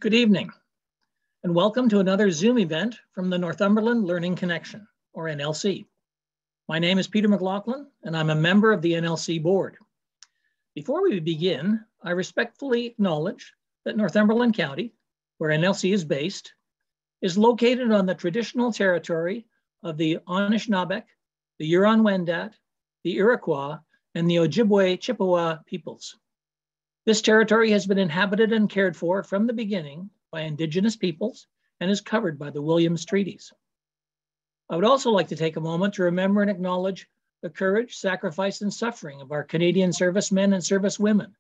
Good evening, and welcome to another Zoom event from the Northumberland Learning Connection, or NLC. My name is Peter McLaughlin, and I'm a member of the NLC board. Before we begin, I respectfully acknowledge that Northumberland County, where NLC is based, is located on the traditional territory of the Anishinaabe, the Huron-Wendat, the Iroquois, and the Ojibwe Chippewa peoples. This territory has been inhabited and cared for from the beginning by Indigenous peoples and is covered by the Williams Treaties. I would also like to take a moment to remember and acknowledge the courage, sacrifice, and suffering of our Canadian servicemen and servicewomen,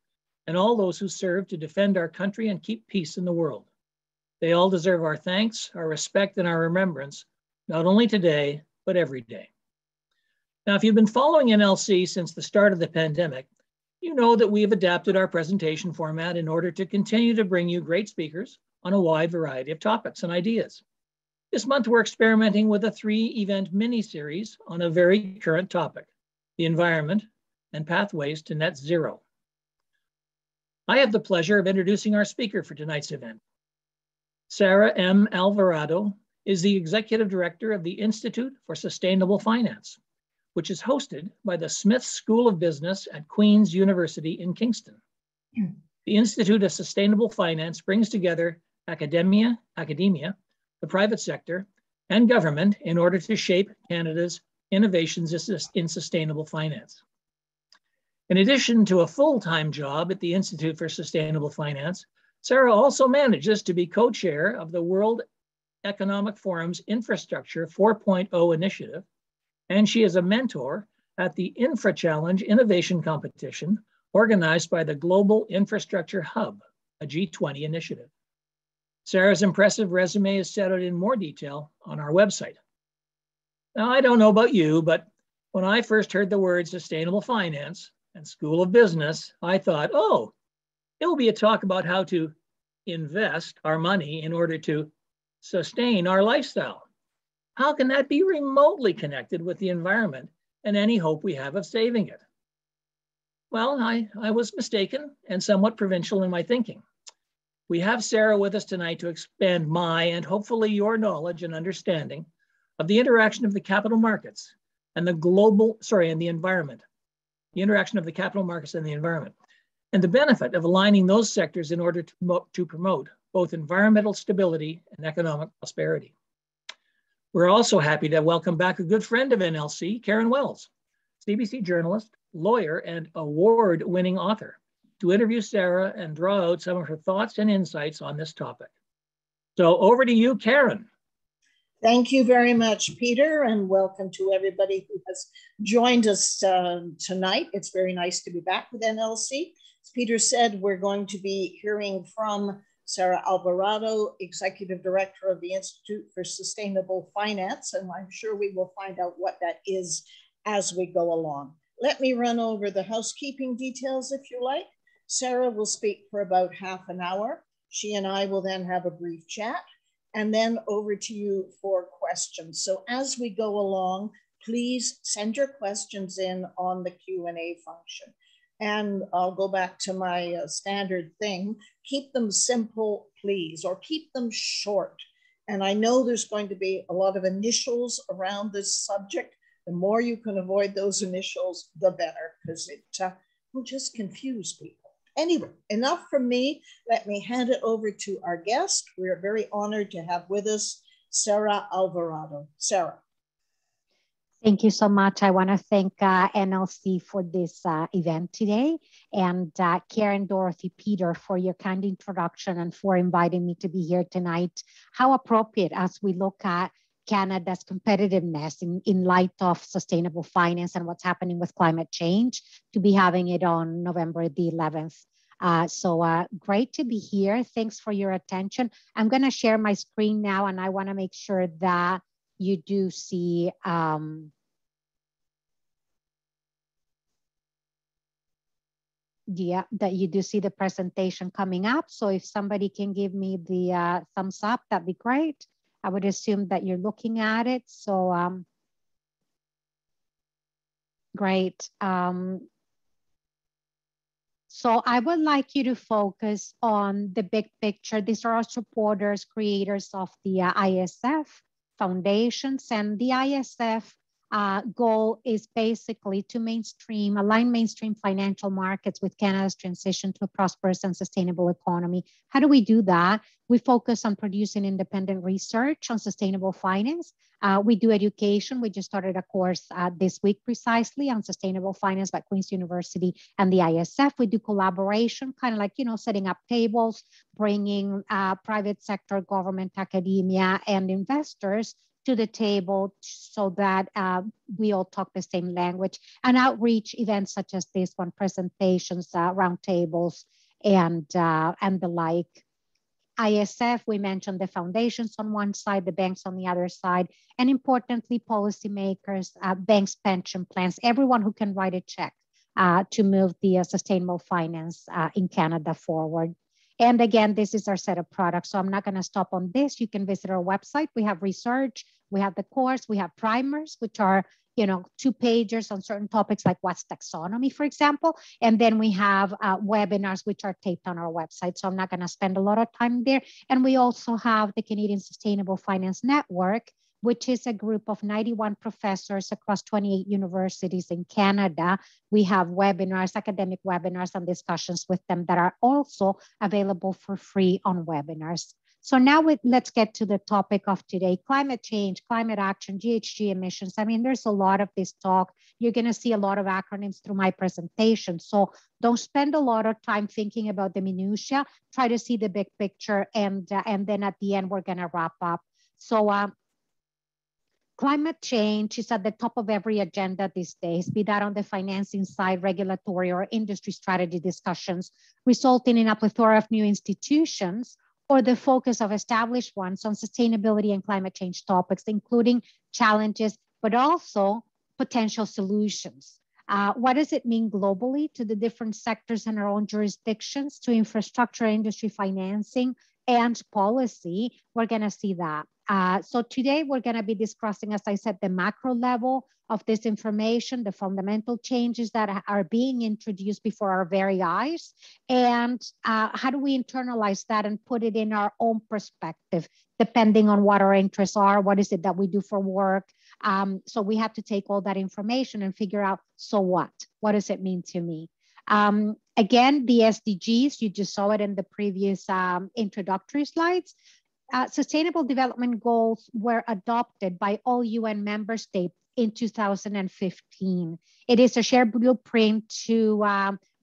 and all those who serve to defend our country and keep peace in the world. They all deserve our thanks, our respect, and our remembrance, not only today, but every day. Now, if you've been following NLC since the start of the pandemic, you know that we have adapted our presentation format in order to continue to bring you great speakers on a wide variety of topics and ideas. This month, we're experimenting with a 3-event mini-series on a very current topic, the environment and pathways to net zero. I have the pleasure of introducing our speaker for tonight's event. Sara M Alvarado is the Executive Director of the Institute for Sustainable Finance, which is hosted by the Smith School of Business at Queen's University in Kingston. The Institute of Sustainable Finance brings together academia, the private sector, and government in order to shape Canada's innovations in sustainable finance. In addition to a full-time job at the Institute for Sustainable Finance, Sara also manages to be co-chair of the World Economic Forum's Infrastructure 4.0 initiative, and she is a mentor at the Infra Challenge Innovation Competition organized by the Global Infrastructure Hub, a G20 initiative. Sara's impressive resume is set out in more detail on our website. Now, I don't know about you, but when I first heard the word sustainable finance and School of Business, I thought, oh, it will be a talk about how to invest our money in order to sustain our lifestyle. How can that be remotely connected with the environment and any hope we have of saving it? Well, I was mistaken and somewhat provincial in my thinking. We have Sara with us tonight to expand my and hopefully your knowledge and understanding of the interaction of the capital markets and the environment, the interaction of the capital markets and the environment, and the benefit of aligning those sectors in order to promote both environmental stability and economic prosperity. We're also happy to welcome back a good friend of NLC, Karen Wells, CBC journalist, lawyer, and award-winning author, to interview Sara and draw out some of her thoughts and insights on this topic. So over to you, Karen. Thank you very much, Peter, and welcome to everybody who has joined us tonight. It's very nice to be back with NLC. As Peter said, we're going to be hearing from Sara Alvarado, Executive Director of the Institute for Sustainable Finance, and I'm sure we will find out what that is as we go along. Let me run over the housekeeping details if you like. Sara will speak for about half an hour. She and I will then have a brief chat, and then over to you for questions. So as we go along, please send your questions in on the Q&A function. And I'll go back to my standard thing, keep them simple, please, or keep them short. And I know there's going to be a lot of initials around this subject. The more you can avoid those initials, the better, because it will just confuse people. Anyway, enough from me. Let me hand it over to our guest. We're very honored to have with us Sara Alvarado. Sara. Thank you so much. I want to thank NLC for this event today, and Karen, Dorothy, Peter for your kind introduction and for inviting me to be here tonight. How appropriate as we look at Canada's competitiveness in light of sustainable finance and what's happening with climate change to be having it on November the 11th. So great to be here. Thanks for your attention. I'm going to share my screen now, and I want to make sure that you do see that you do see the presentation coming up. So if somebody can give me the thumbs up, that'd be great. I would assume that you're looking at it. So great. So I would like you to focus on the big picture. These are our supporters, creators of the ISF foundations, and the ISF goal is basically to align mainstream financial markets with Canada's transition to a prosperous and sustainable economy. How do we do that? We focus on producing independent research on sustainable finance. We do education. We just started a course this week precisely on sustainable finance by Queen's University and the ISF. We do collaboration, kind of like, setting up tables, bringing private sector, government, academia, and investors to the table so that we all talk the same language, and outreach events such as this one, presentations, roundtables, and the like. ISF, we mentioned the foundations on one side, the banks on the other side, and importantly, policymakers, banks, pension plans, everyone who can write a check to move the sustainable finance in Canada forward. And again, this is our set of products. So I'm not going to stop on this. You can visit our website. We have research, we have the course, we have primers, which are 2-pagers on certain topics like what's taxonomy, for example. And then we have webinars, which are taped on our website. So I'm not going to spend a lot of time there. And we also have the Canadian Sustainable Finance Network, which is a group of 91 professors across 28 universities in Canada. We have webinars, academic webinars and discussions with them that are also available for free on webinars. So now let's get to the topic of today: climate change, climate action, GHG emissions. I mean, there's a lot of this talk. You're going to see a lot of acronyms through my presentation. So don't spend a lot of time thinking about the minutiae. Try to see the big picture, and then at the end, we're going to wrap up. So climate change is at the top of every agenda these days, be that on the financing side, regulatory or industry strategy discussions, resulting in a plethora of new institutions, or the focus of established ones on sustainability and climate change topics, including challenges, but also potential solutions. What does it mean globally to the different sectors in our own jurisdictions, to infrastructure, industry, financing, and policy? We're going to see that. So today we're going to be discussing, as I said, the macro level of this information, the fundamental changes that are being introduced before our very eyes, and how do we internalize that and put it in our own perspective, depending on what our interests are, what is it that we do for work. So we have to take all that information and figure out, so what? What does it mean to me? Again, the SDGs, you just saw it in the previous introductory slides. Sustainable Development Goals were adopted by all UN member states in 2015. It is a shared blueprint to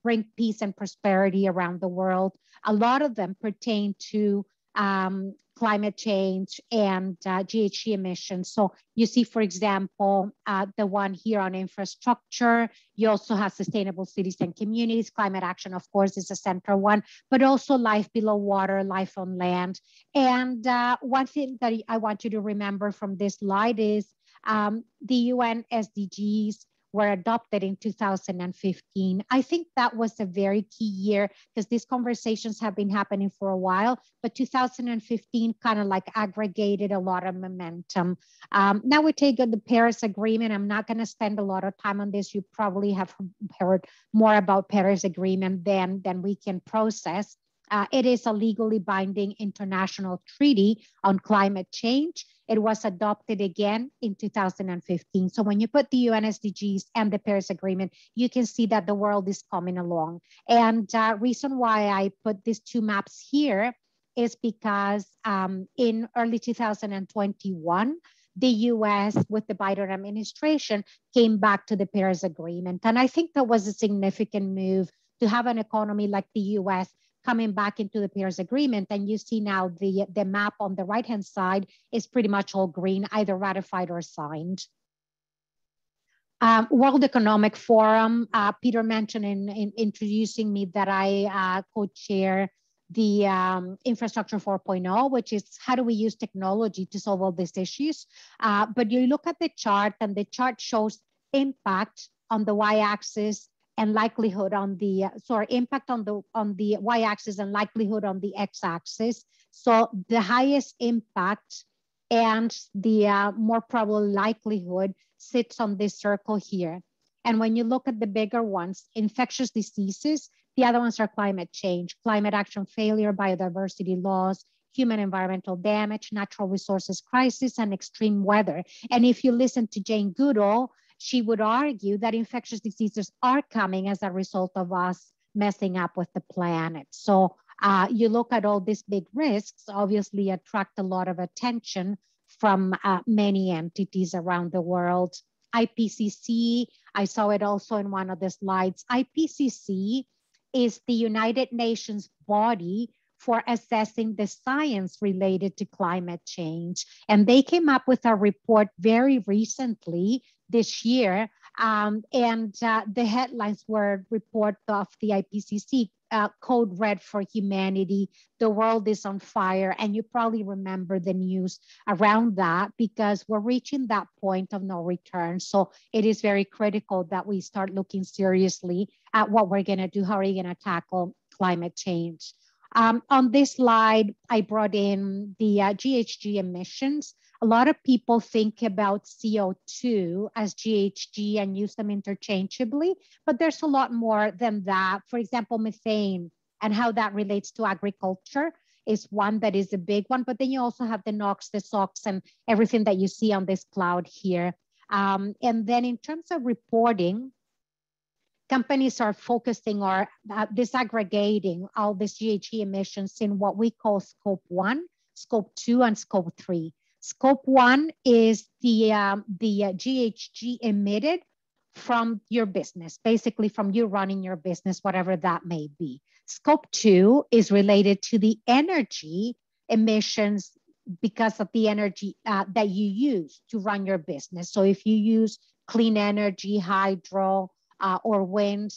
bring peace and prosperity around the world. A lot of them pertain to climate change and GHG emissions. So you see, for example, the one here on infrastructure. You also have sustainable cities and communities. Climate action, of course, is a central one, but also life below water, life on land. And one thing that I want you to remember from this slide is the UN SDGs were adopted in 2015. I think that was a very key year because these conversations have been happening for a while, but 2015 kind of like aggregated a lot of momentum. Now we take the Paris Agreement. I'm not going to spend a lot of time on this. You probably have heard more about Paris Agreement than we can process. It is a legally binding international treaty on climate change. It was adopted again in 2015. So when you put the UN SDGs and the Paris Agreement, you can see that the world is coming along. And reason why I put these two maps here is because in early 2021, the US with the Biden administration came back to the Paris Agreement. And I think that was a significant move to have an economy like the US coming back into the Paris Agreement. And you see now the map on the right-hand side is pretty much all green, either ratified or signed. World Economic Forum, Peter mentioned in introducing me that I co-chair the Infrastructure 4.0, which is how do we use technology to solve all these issues. But you look at the chart, and the chart shows impact on the y-axis and likelihood on the, impact on the y-axis and likelihood on the x-axis. So the highest impact and the more probable likelihood sits on this circle here. And when you look at the bigger ones, infectious diseases, The other ones are climate change, climate action failure, biodiversity loss, human environmental damage, natural resources crisis, and extreme weather. And if you listen to Jane Goodall, she would argue that infectious diseases are coming as a result of us messing up with the planet. So you look at all these big risks, obviously attract a lot of attention from many entities around the world. IPCC, I saw it also in one of the slides. IPCC is the United Nations body for assessing the science related to climate change. And they came up with a report very recently this year. The headlines were report of the IPCC, Code Red for Humanity, the world is on fire. And you probably remember the news around that because we're reaching that point of no return. So it is very critical that we start looking seriously at what we're gonna do, how are you gonna tackle climate change. On this slide, I brought in the GHG emissions. A lot of people think about CO2 as GHG and use them interchangeably, but there's a lot more than that. For example, methane and how that relates to agriculture is one that is a big one, but then you also have the NOx, the SOx, and everything that you see on this cloud here. And then in terms of reporting, companies are focusing or disaggregating all these GHG emissions in what we call Scope 1, Scope 2, and Scope 3. Scope 1 is the GHG emitted from your business, basically from you running your business, whatever that may be. Scope 2 is related to the energy emissions because of the energy that you use to run your business. So if you use clean energy, hydro, or wind,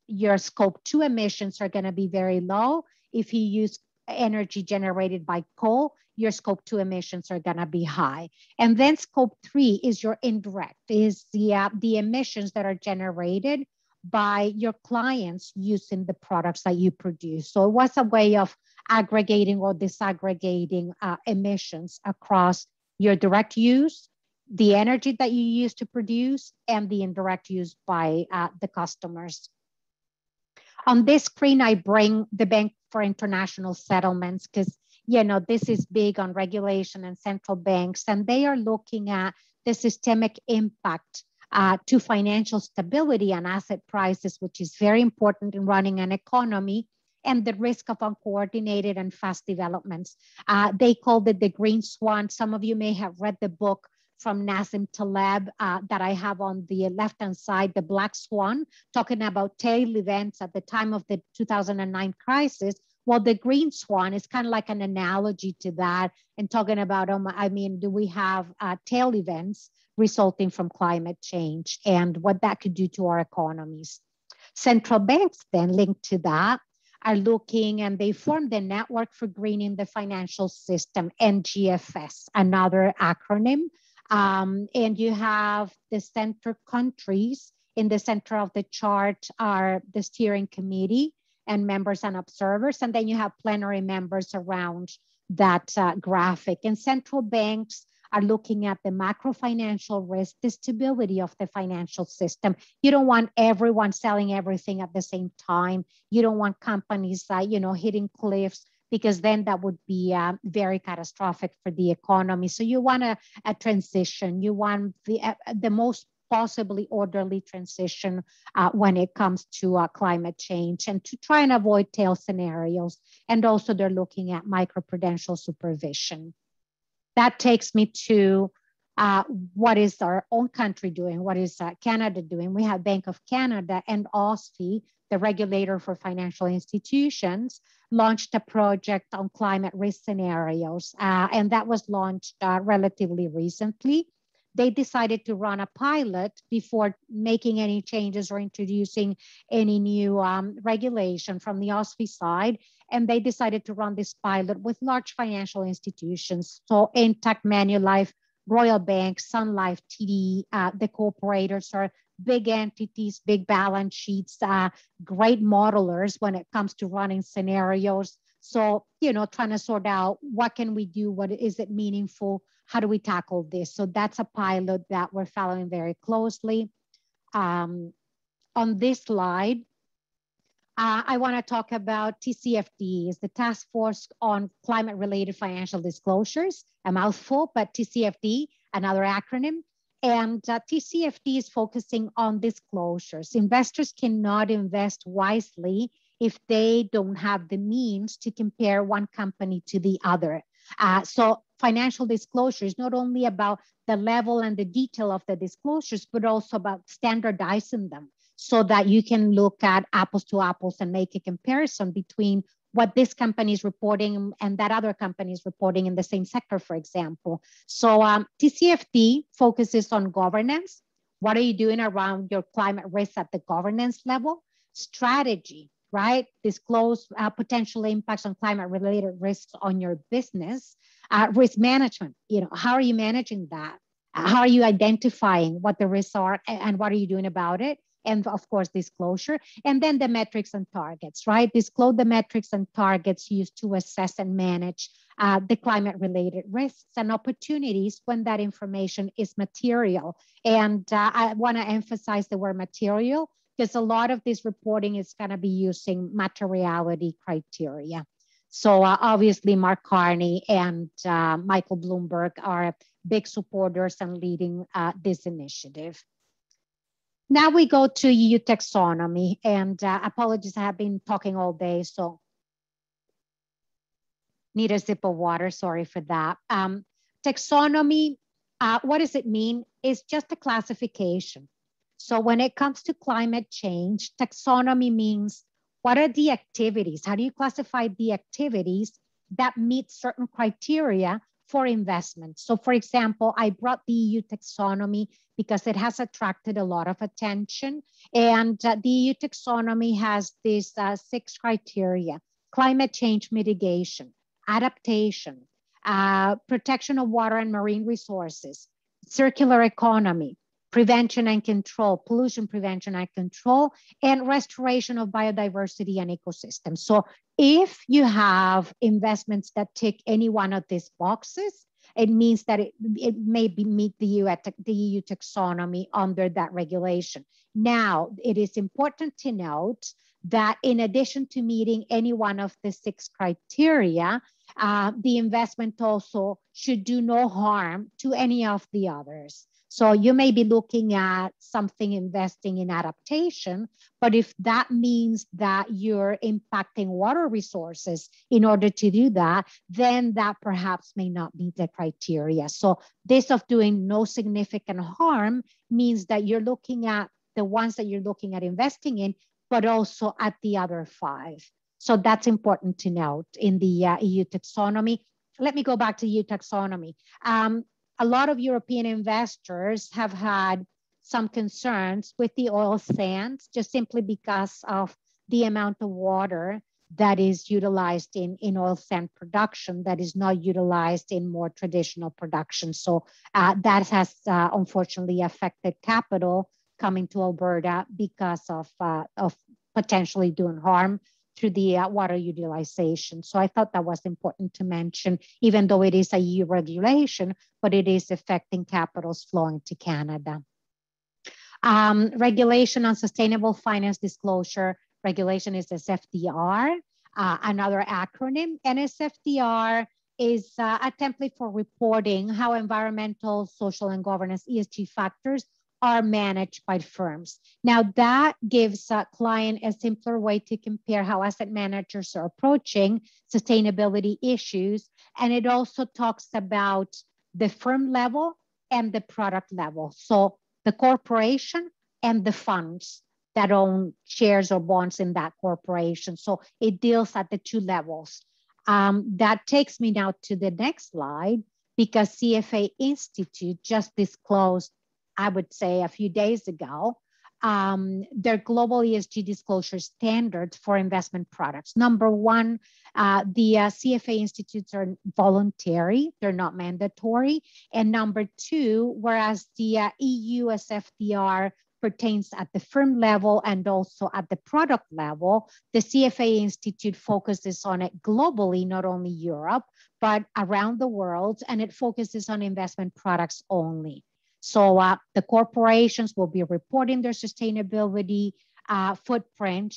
your Scope 2 emissions are going to be very low. If you use energy generated by coal, your Scope 2 emissions are going to be high. And then Scope 3 is your indirect, is the emissions that are generated by your clients using the products that you produce. So it was a way of aggregating or disaggregating emissions across your direct use, the energy that you use to produce, and the indirect use by the customers. On this screen, I bring the Bank for International Settlements because, you know, this is big on regulation and central banks, and they are looking at the systemic impact to financial stability and asset prices, which is very important in running an economy, and the risk of uncoordinated and fast developments. They called it the green swan. Some of you may have read the book from Nassim Taleb that I have on the left-hand side, The Black Swan, talking about tail events at the time of the 2009 crisis. Well, the green swan is kind of like an analogy to that and talking about, I mean, do we have tail events resulting from climate change and what that could do to our economies? Central banks then linked to that are looking, and they formed the Network for Greening the Financial System, NGFS, another acronym. And you have the center countries. In the center of the chart are the steering committee and members and observers. And then you have plenary members around that graphic. And central banks are looking at the macro financial risk, the stability of the financial system. You don't want everyone selling everything at the same time. You don't want companies, hitting cliffs, because then that would be very catastrophic for the economy. So you want a transition. You want the most possibly orderly transition when it comes to climate change and to try and avoid tail scenarios. And also they're looking at microprudential supervision. That takes me to what is our own country doing? What is Canada doing? We have Bank of Canada and OSFI, the regulator for financial institutions, launched a project on climate risk scenarios. And that was launched relatively recently. They decided to run a pilot before making any changes or introducing any new regulation from the OSFI side. And they decided to run this pilot with large financial institutions. So Intact, Manulife, Royal Bank, Sun Life, TD, the cooperators are big entities, big balance sheets, great modelers when it comes to running scenarios. So, trying to sort out what can we do? What is it meaningful? How do we tackle this? So that's a pilot that we're following very closely. On this slide, I want to talk about TCFD, is the Task Force on Climate-Related Financial Disclosures, a mouthful, but TCFD, another acronym. And TCFD is focusing on disclosures. Investors cannot invest wisely if they don't have the means to compare one company to the other. So financial disclosure is not only about the level and the detail of the disclosures, but also about standardizing them so that you can look at apples to apples and make a comparison between what this company is reporting and that other company is reporting in the same sector, for example. So TCFD focuses on governance. What are you doing around your climate risk at the governance level? Strategy, right? Disclose potential impacts on climate-related risks on your business. Risk management, how are you managing that? How are you identifying what the risks are and what are you doing about it? And of course, disclosure. And then the metrics and targets, right? Disclose the metrics and targets used to assess and manage the climate-related risks and opportunities when that information is material. And I want to emphasize the word material, because a lot of this reporting is going to be using materiality criteria. So obviously, Mark Carney and Michael Bloomberg are big supporters and leading this initiative. Now we go to EU taxonomy, and apologies, I have been talking all day, so need a sip of water, sorry for that. Taxonomy, what does it mean? It's just a classification. So when it comes to climate change, taxonomy means what are the activities? How do you classify the activities that meet certain criteria for investment? So for example, I brought the EU taxonomy because it has attracted a lot of attention. And the EU taxonomy has these 6 criteria: climate change mitigation, adaptation, protection of water and marine resources, circular economy, prevention and control, pollution prevention and control, and restoration of biodiversity and ecosystems. So if you have investments that tick any one of these boxes, it means that it may meet the EU taxonomy under that regulation. Now, it is important to note that in addition to meeting any one of the 6 criteria, the investment also should do no harm to any of the others. So you may be looking at something investing in adaptation, but if that means that you're impacting water resources in order to do that, then that perhaps may not meet the criteria. So this of doing no significant harm means that you're looking at the ones that you're looking at investing in, but also at the other 5. So that's important to note in the EU taxonomy. Let me go back to EU taxonomy. A lot of European investors have had some concerns with the oil sands, just simply because of the amount of water that is utilized in oil sand production that is not utilized in more traditional production. So that has unfortunately affected capital coming to Alberta because of potentially doing harm through the water utilization. So I thought that was important to mention, even though it is a EU regulation, but it is affecting capitals flowing to Canada. Regulation on sustainable finance disclosure. Regulation is SFDR, another acronym. And SFDR is a template for reporting how environmental, social, and governance ESG factors are managed by firms. Now that gives a client a simpler way to compare how asset managers are approaching sustainability issues. And it also talks about the firm level and the product level. So the corporation and the funds that own shares or bonds in that corporation. So it deals at the 2 levels. That takes me now to the next slide, because CFA Institute just disclosed, I would say a few days ago, their global ESG disclosure standards for investment products. Number 1, the CFA institutes are voluntary, they're not mandatory. And number 2, whereas the EU SFDR pertains at the firm level and also at the product level, the CFA Institute focuses on it globally, not only Europe, but around the world, and it focuses on investment products only. So the corporations will be reporting their sustainability footprint.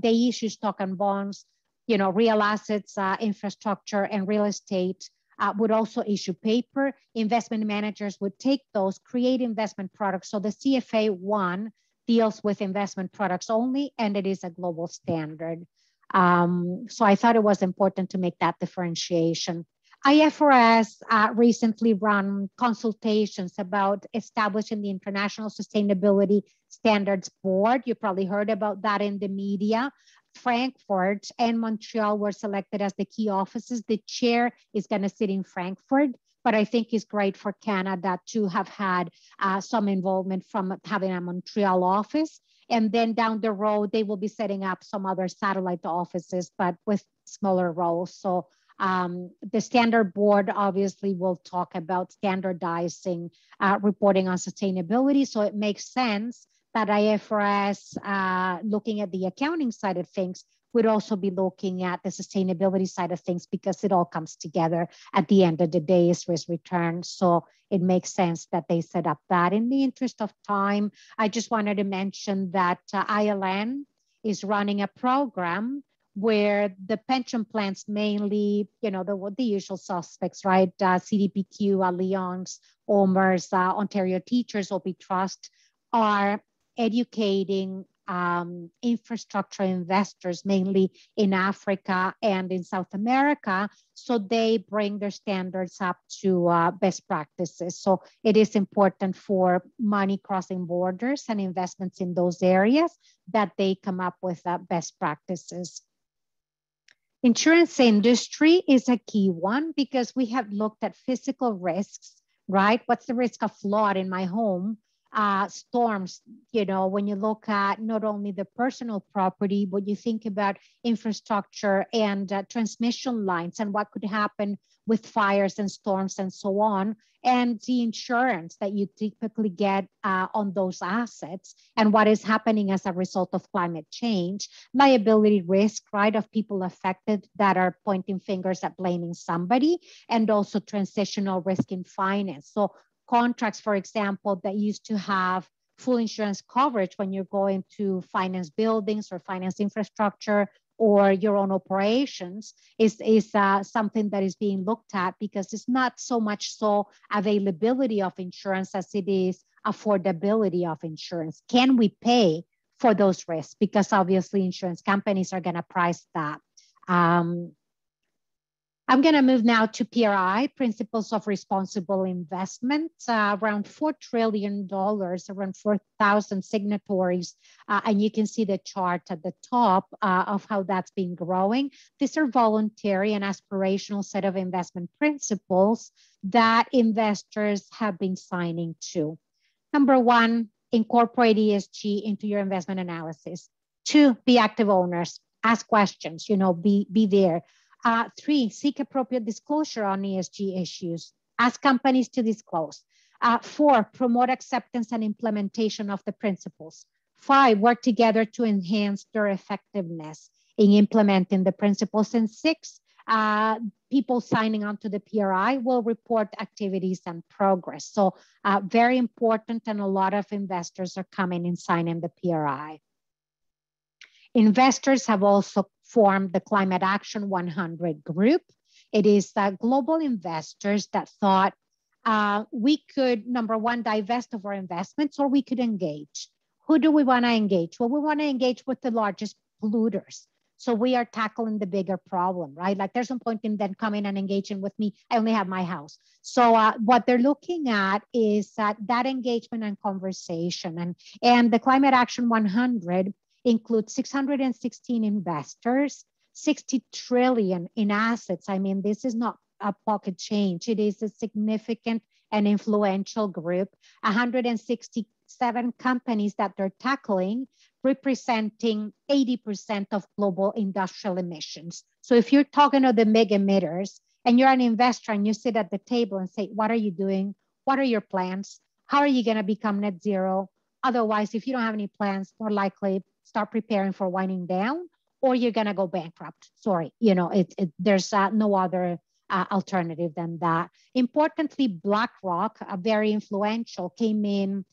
They issue stock and bonds, real assets, infrastructure, and real estate. Would also issue paper. Investment managers would take those, create investment products. So the CFA 1 deals with investment products only, and it is a global standard. So I thought it was important to make that differentiation. IFRS recently run consultations about establishing the International Sustainability Standards Board. You probably heard about that in the media. Frankfurt and Montreal were selected as the key offices. The chair is going to sit in Frankfurt, but I think it's great for Canada to have had some involvement from having a Montreal office. And then down the road, they will be setting up some other satellite offices, but with smaller roles. So the standard board obviously will talk about standardizing reporting on sustainability. So it makes sense that IFRS, looking at the accounting side of things, would also be looking at the sustainability side of things, because it all comes together at the end of the day is risk return. So it makes sense that they set up that. In the interest of time, I just wanted to mention that ILN is running a program where the pension plans, mainly, the usual suspects, right? CDPQ, Allianz, OMERS, Ontario Teachers, OP Trust, are educating infrastructure investors, mainly in Africa and in South America, so they bring their standards up to best practices. So it is important for money crossing borders and investments in those areas that they come up with best practices. Insurance industry is a key one, because we have looked at physical risks, right? What's the risk of flood in my home? Storms, when you look at not only the personal property, but you think about infrastructure and transmission lines and what could happen with fires and storms and so on, and the insurance that you typically get on those assets and what is happening as a result of climate change, liability risk, right, of people affected that are pointing fingers at blaming somebody, and also transitional risk in finance. So contracts, for example, that used to have full insurance coverage when you're going to finance buildings or finance infrastructure or your own operations is something that is being looked at, because it's not so much so availability of insurance as it is affordability of insurance. Can we pay for those risks? Because obviously insurance companies are going to price that. I'm going to move now to PRI, Principles of Responsible Investment, around $4 trillion, around 4,000 signatories. And you can see the chart at the top of how that's been growing. These are voluntary and aspirational set of investment principles that investors have been signing to. Number one, incorporate ESG into your investment analysis. 2, be active owners, ask questions, be there. 3, seek appropriate disclosure on ESG issues. Ask companies to disclose. 4, promote acceptance and implementation of the principles. 5, work together to enhance their effectiveness in implementing the principles. And 6, people signing on to the PRI will report activities and progress. So very important, and a lot of investors are coming and signing the PRI. Investors have also formed the Climate Action 100 group. It is global investors that thought we could, number one, divest of our investments, or we could engage. Who do we want to engage? Well, we want to engage with the largest polluters. So we are tackling the bigger problem, right? Like there's no point in them coming and engaging with me. I only have my house. So what they're looking at is that engagement and conversation. And the Climate Action 100 includes 616 investors, 60 trillion in assets. I mean, this is not a pocket change. It is a significant and influential group, 167 companies that they're tackling, representing 80% of global industrial emissions. So if you're talking to the mega emitters and you're an investor and you sit at the table and say, what are you doing? What are your plans? How are you going to become net zero? Otherwise, if you don't have any plans, more likely start preparing for winding down, or you're going to go bankrupt. Sorry, there's no other alternative than that. Importantly, BlackRock, very influential, came in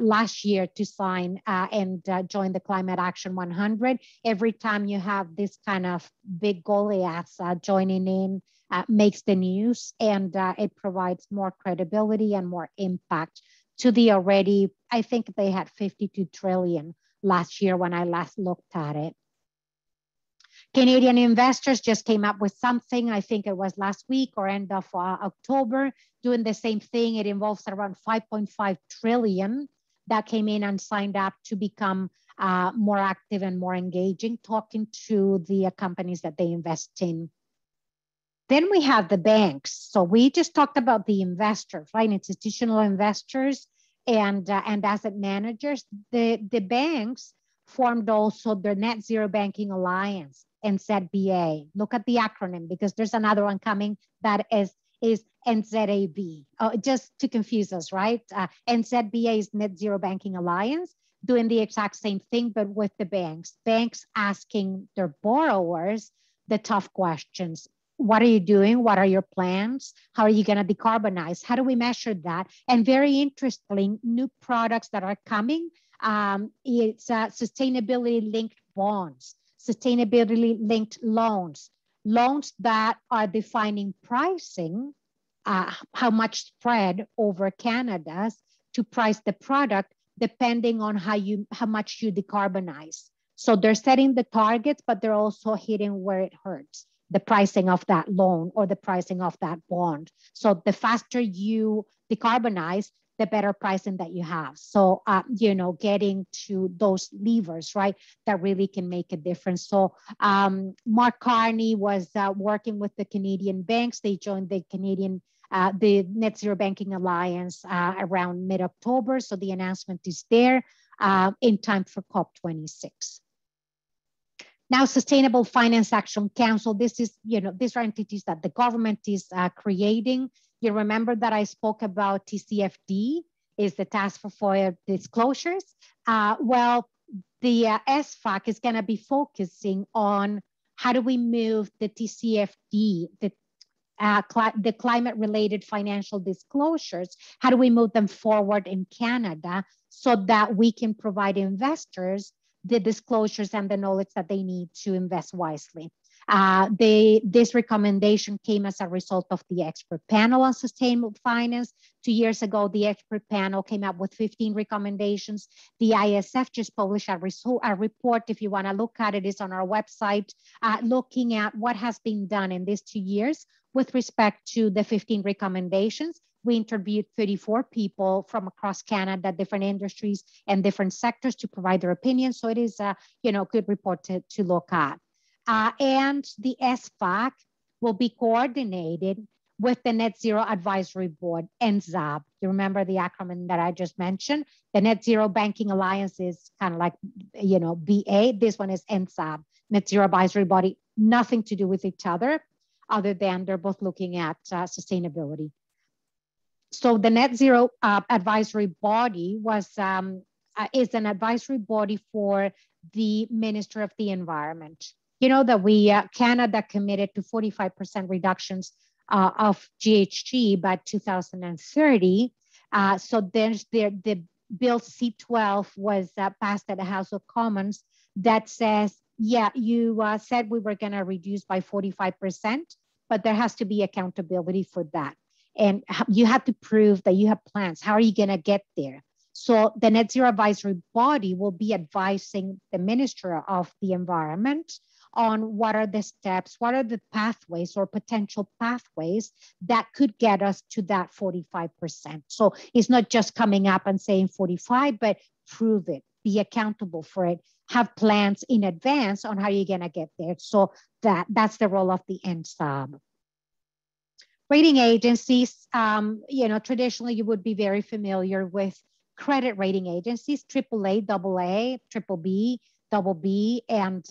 last year to sign and join the Climate Action 100. Every time you have this kind of big Goliaths joining in, makes the news, and it provides more credibility and more impact to the already, I think they had 52 trillion last year when I last looked at it. Canadian investors just came up with something, I think it was last week or end of October, doing the same thing. It involves around 5.5 trillion that came in and signed up to become more active and more engaging, talking to the companies that they invest in. Then we have the banks. So we just talked about the investors, right? Institutional investors and asset managers. The banks formed also the Net Zero Banking Alliance, NZBA. Look at the acronym because there's another one coming that is NZAB. Just to confuse us, right? NZBA is Net Zero Banking Alliance, doing the exact same thing, but with the banks. Banks asking their borrowers the tough questions. What are you doing? What are your plans? How are you going to decarbonize? How do we measure that? And very interesting, new products that are coming. It's sustainability-linked bonds, sustainability-linked loans, loans that are defining pricing, how much spread over Canada's to price the product depending on how much you decarbonize. So they're setting the targets, but they're also hitting where it hurts, the pricing of that loan or the pricing of that bond. So the faster you decarbonize, the better pricing that you have. So, getting to those levers, right, that really can make a difference. So Mark Carney was working with the Canadian banks. They joined the Net Zero Banking Alliance around mid-October. So the announcement is there in time for COP26. Now, Sustainable Finance Action Council, this is, these are entities that the government is creating. You remember that I spoke about TCFD, is the Task for FOIA Disclosures. Well, the SFAC is going to be focusing on how do we move the TCFD, the climate-related financial disclosures, how do we move them forward in Canada so that we can provide investors the disclosures and the knowledge that they need to invest wisely. This recommendation came as a result of the expert panel on sustainable finance. 2 years ago, the expert panel came up with 15 recommendations. The ISF just published a report, if you want to look at it, is on our website, looking at what has been done in these 2 years with respect to the 15 recommendations. We interviewed 34 people from across Canada, different industries and different sectors to provide their opinions. So it is a good report to look at. And the SFAC will be coordinated with the Net Zero Advisory Board, NZAB. You remember the acronym that I just mentioned? The Net Zero Banking Alliance is kind of like, BA. This one is NZAB, Net Zero Advisory Body. Nothing to do with each other than they're both looking at sustainability. So the Net Zero Advisory Body is an advisory body for the Minister of the Environment. You know that Canada committed to 45% reductions of GHG by 2030. So there's the Bill C-12 was passed at the House of Commons that says, yeah, you said we were going to reduce by 45%, but there has to be accountability for that. And you have to prove that you have plans. How are you going to get there? So the Net Zero Advisory Body will be advising the Minister of the Environment on what are the steps, what are the pathways or potential pathways that could get us to that 45%. So it's not just coming up and saying 45, but prove it, be accountable for it, have plans in advance on how you're going to get there. So that's the role of the NSAB. Rating agencies, traditionally you would be very familiar with credit rating agencies, AAA, AA, BBB, BB, and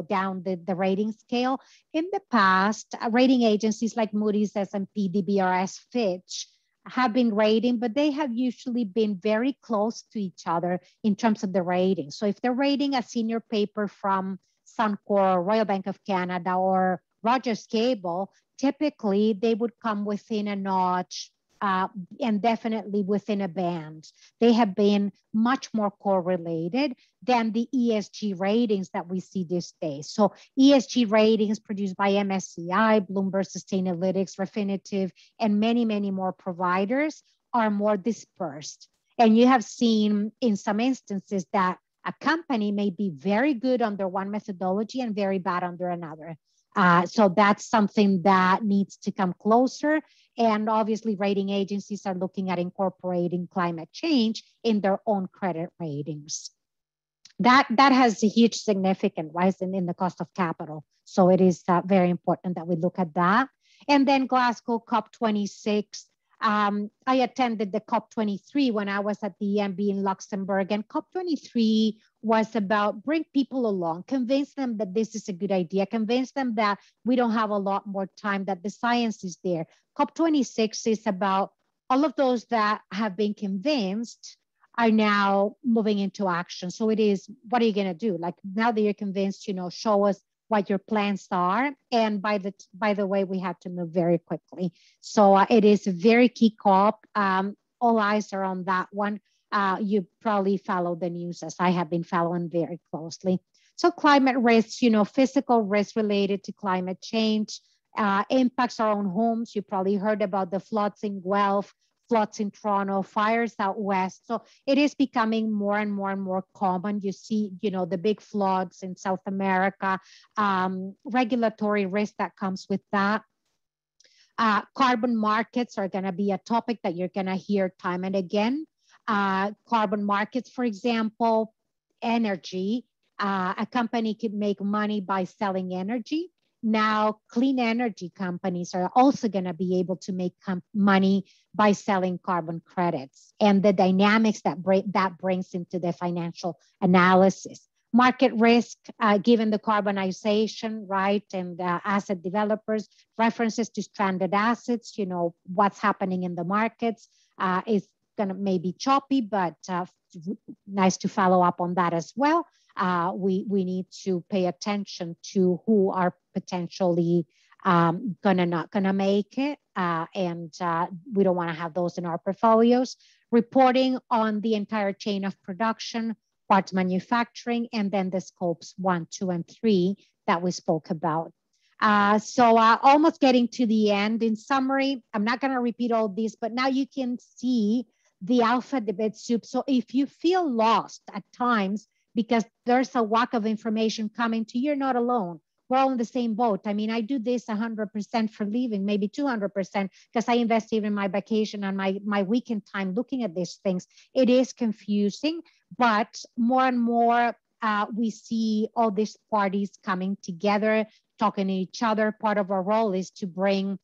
down the rating scale. In the past, rating agencies like Moody's, S&P, DBRS, Fitch have been rating, but they have usually been very close to each other in terms of the rating. So if they're rating a senior paper from Suncor, Royal Bank of Canada, or Rogers Cable, typically they would come within a notch and definitely within a band. They have been much more correlated than the ESG ratings that we see these days. So ESG ratings produced by MSCI, Bloomberg Sustainalytics, Refinitiv, and many, many more providers are more dispersed. And you have seen in some instances that a company may be very good under one methodology and very bad under another. So that's something that needs to come closer. And obviously, rating agencies are looking at incorporating climate change in their own credit ratings. That has a huge significance, right, in the cost of capital. So it is very important that we look at that. And then Glasgow COP26. I attended the COP23 when I was at the EMB in Luxembourg, and COP23 was about bring people along, convince them that this is a good idea, convince them that we don't have a lot more time, that the science is there. COP26 is about all of those that have been convinced are now moving into action. So it is, what are you going to do? Like, now that you're convinced, show us what your plans are. And by the way, we have to move very quickly. So it is a very key COP. All eyes are on that one. You probably follow the news as I have been following very closely. So climate risks, physical risks related to climate change, impacts our own homes. You probably heard about the floods in Guelph, floods in Toronto, fires out west. So it is becoming more and more and more common. You see, the big floods in South America, regulatory risk that comes with that. Carbon markets are going to be a topic that you're going to hear time and again. Carbon markets, for example, energy. A company could make money by selling energy. Now, clean energy companies are also going to be able to make money by selling carbon credits, and the dynamics that brings into the financial analysis. Market risk, given the carbonization, right, and asset developers, references to stranded assets, what's happening in the markets is going to maybe choppy, but nice to follow up on that as well. We need to pay attention to who are potentially not gonna make it, and we don't want to have those in our portfolios. Reporting on the entire chain of production, parts manufacturing, and then the scopes 1, 2, and 3 that we spoke about. So almost getting to the end. In summary, I'm not going to repeat all this, but now you can see the alphabet soup. So if you feel lost at times because there's a whack of information coming to you, you're not alone. We're all in the same boat. I mean, I do this 100% for living, maybe 200%, because I invest even my vacation and my weekend time looking at these things. It is confusing, but more and more we see all these parties coming together, talking to each other. Part of our role is to bring,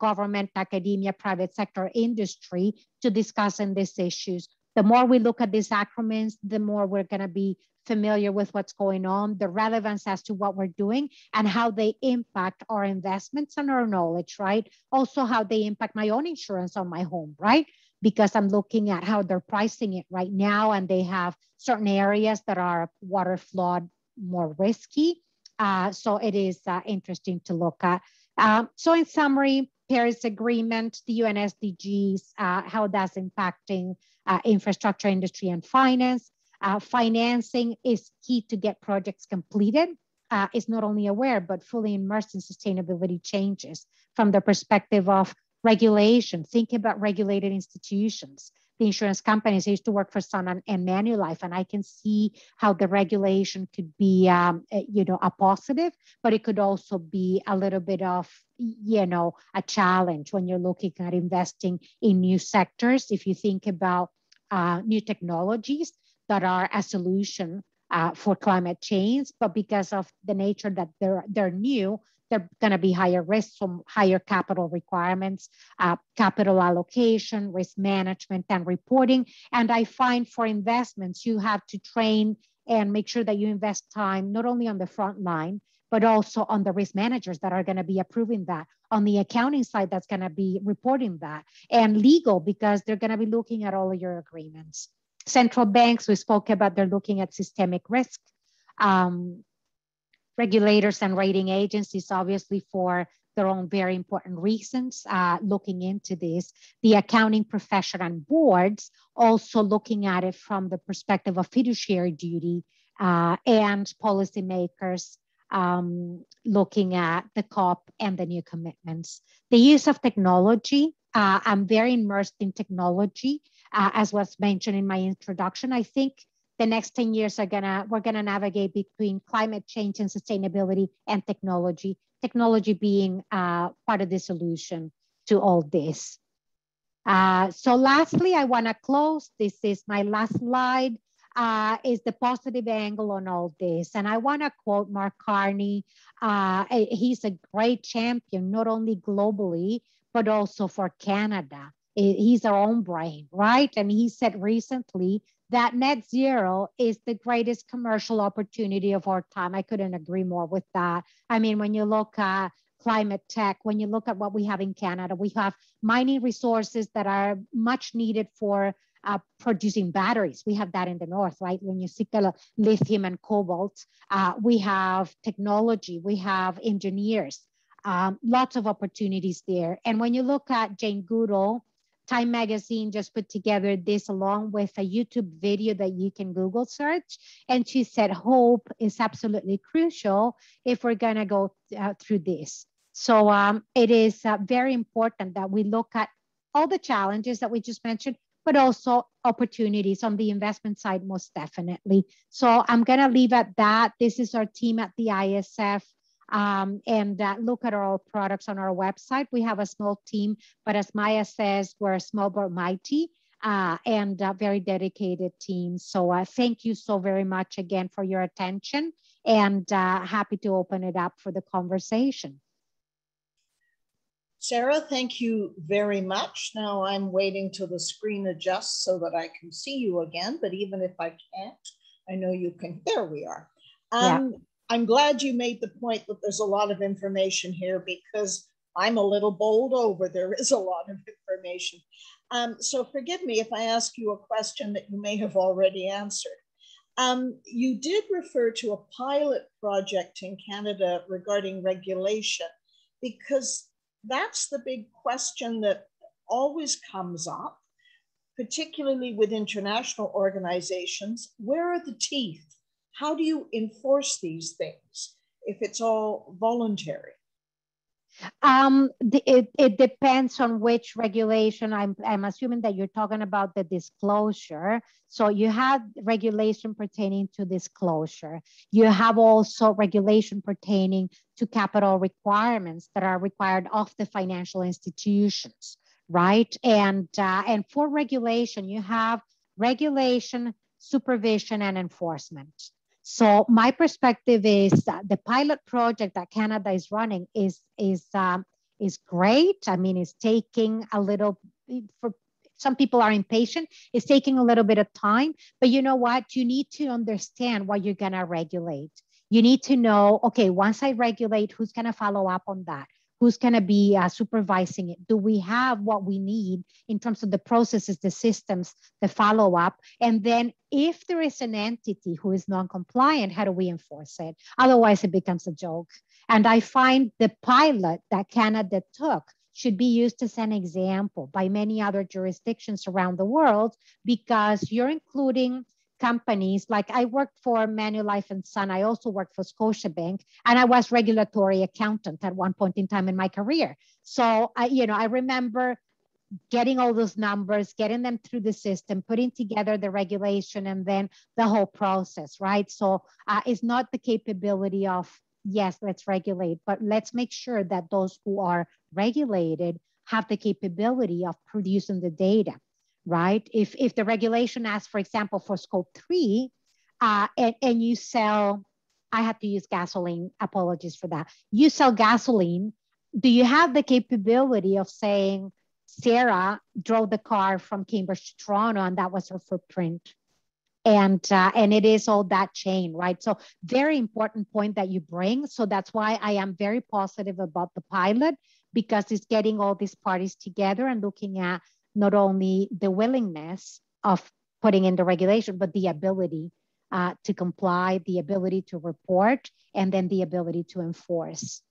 government, academia, private sector, industry to discussing these issues. The more we look at these acronyms, the more we're going to be familiar with what's going on, the relevance as to what we're doing, and how they impact our investments and our knowledge, right? Also, how they impact my own insurance on my home, right? Because I'm looking at how they're pricing it right now, and they have certain areas that are water flood more risky. So it is interesting to look at. So in summary, Paris Agreement, the UN SDGs, how that's impacting infrastructure, industry, and finance. Financing is key to get projects completed. Is not only aware, but fully immersed in sustainability changes from the perspective of regulation. Think about regulated institutions. The insurance companies, I used to work for Sun and Manulife, and I can see how the regulation could be, a positive, but it could also be a little bit of, a challenge when you're looking at investing in new sectors. If you think about new technologies that are a solution for climate change, but because of the nature that they're new, they're going to be higher risks, from higher capital requirements, capital allocation, risk management, and reporting. And I find for investments, you have to train and make sure that you invest time, not only on the front line, but also on the risk managers that are going to be approving that, on the accounting side that's going to be reporting that, and legal, because they're going to be looking at all of your agreements. Central banks, we spoke about, they're looking at systemic risk. Regulators and rating agencies, obviously, for their own very important reasons looking into this. The accounting profession and boards also looking at it from the perspective of fiduciary duty, and policymakers looking at the COP and the new commitments. The use of technology, I'm very immersed in technology, as was mentioned in my introduction. I think the next 10 years we're gonna navigate between climate change and sustainability and technology. Technology being part of the solution to all this. So lastly, I wanna close. This is my last slide. Is the positive angle on all this. And I want to quote Mark Carney. He's a great champion, not only globally, but also for Canada. He's our own brain, right? And he said recently that net zero is the greatest commercial opportunity of our time. I couldn't agree more with that. I mean, when you look at climate tech, when you look at what we have in Canada, we have mining resources that are much needed for producing batteries. We have that in the north, right? When you see lithium and cobalt, we have technology, we have engineers, lots of opportunities there. And when you look at Jane Goodall, Time Magazine just put together this along with a YouTube video that you can Google search. And she said, hope is absolutely crucial if we're gonna go through this. So it is very important that we look at all the challenges that we just mentioned, but also opportunities on the investment side, most definitely. So I'm gonna leave at that. This is our team at the ISF, and look at our products on our website. We have a small team, but as Maya says, we're small but mighty, and a very dedicated team. So thank you so very much again for your attention, and happy to open it up for the conversation. Sara, thank you very much. Now I'm waiting till the screen adjusts so that I can see you again, but even if I can't, I know you can. There we are. Yeah. I'm glad you made the point that there's a lot of information here, because I'm a little bowled over. There is a lot of information. So forgive me if I ask you a question that you may have already answered. You did refer to a pilot project in Canada regarding regulation, because that's the big question that always comes up, particularly with international organizations. Where are the teeth? How do you enforce these things if it's all voluntary? It depends on which regulation. I'm assuming that you're talking about the disclosure. So you have regulation pertaining to disclosure. You have also regulation pertaining to capital requirements that are required of the financial institutions, right? And for regulation, you have regulation, supervision, and enforcement. So my perspective is that the pilot project that Canada is running is great. I mean, it's taking a little, for some people are impatient, it's taking a little bit of time, but you know what? You need to understand what you're gonna regulate. You need to know, okay, once I regulate, who's gonna follow up on that? Who's going to be supervising it? Do we have what we need in terms of the processes, the systems, the follow-up? And then if there is an entity who is non-compliant, how do we enforce it? Otherwise, it becomes a joke. And I find the pilot that Canada took should be used as an example by many other jurisdictions around the world, because you're including companies. Like I worked for Manulife and Son. I also worked for Scotiabank, and I was regulatory accountant at one point in time in my career. So I remember getting all those numbers, getting them through the system, putting together the regulation, and then the whole process, right? So it's not the capability of, yes, let's regulate, but let's make sure that those who are regulated have the capability of producing the data. Right? If the regulation asks, for example, for scope 3, and you sell, I have to use gasoline, apologies for that. You sell gasoline, do you have the capability of saying, Sarah drove the car from Cambridge to Toronto and that was her footprint? And it is all that chain, right? So very important point that you bring. So that's why I am very positive about the pilot, because it's getting all these parties together and looking at not only the willingness of putting in the regulation, but the ability to comply, the ability to report, and then the ability to enforce.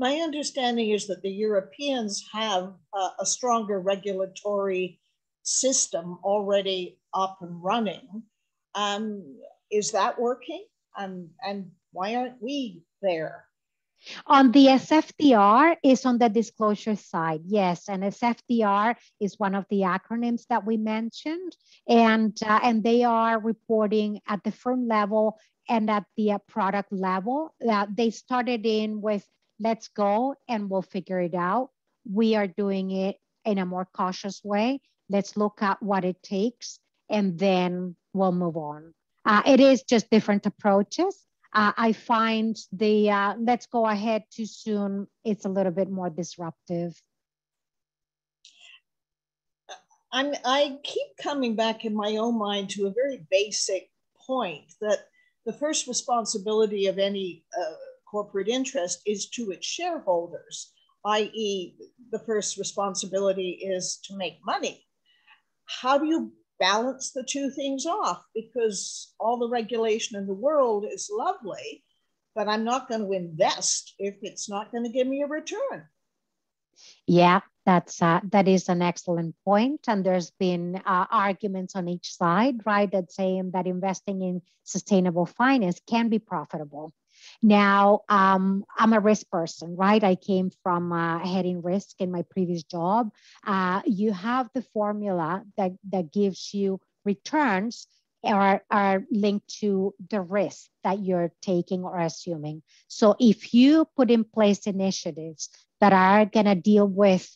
My understanding is that the Europeans have a stronger regulatory system already up and running. Is that working? And why aren't we there? On the SFDR is on the disclosure side, yes. And SFDR is one of the acronyms that we mentioned, and they are reporting at the firm level and at the product level. They started in with let's go and we'll figure it out. We are doing it in a more cautious way. Let's look at what it takes and then we'll move on. It is just different approaches. I find the let's go ahead too soon, it's a little bit more disruptive. I keep coming back in my own mind to a very basic point that the first responsibility of any corporate interest is to its shareholders, i.e. the first responsibility is to make money. How do you balance the two things off? Because all the regulation in the world is lovely, but I'm not going to invest if it's not going to give me a return. Yeah, that is an excellent point. And there's been arguments on each side, right, that saying that investing in sustainable finance can be profitable. Now, I'm a risk person, right? I came from heading risk in my previous job. You have the formula that gives you returns are linked to the risk that you're taking or assuming. So if you put in place initiatives that are going to deal with,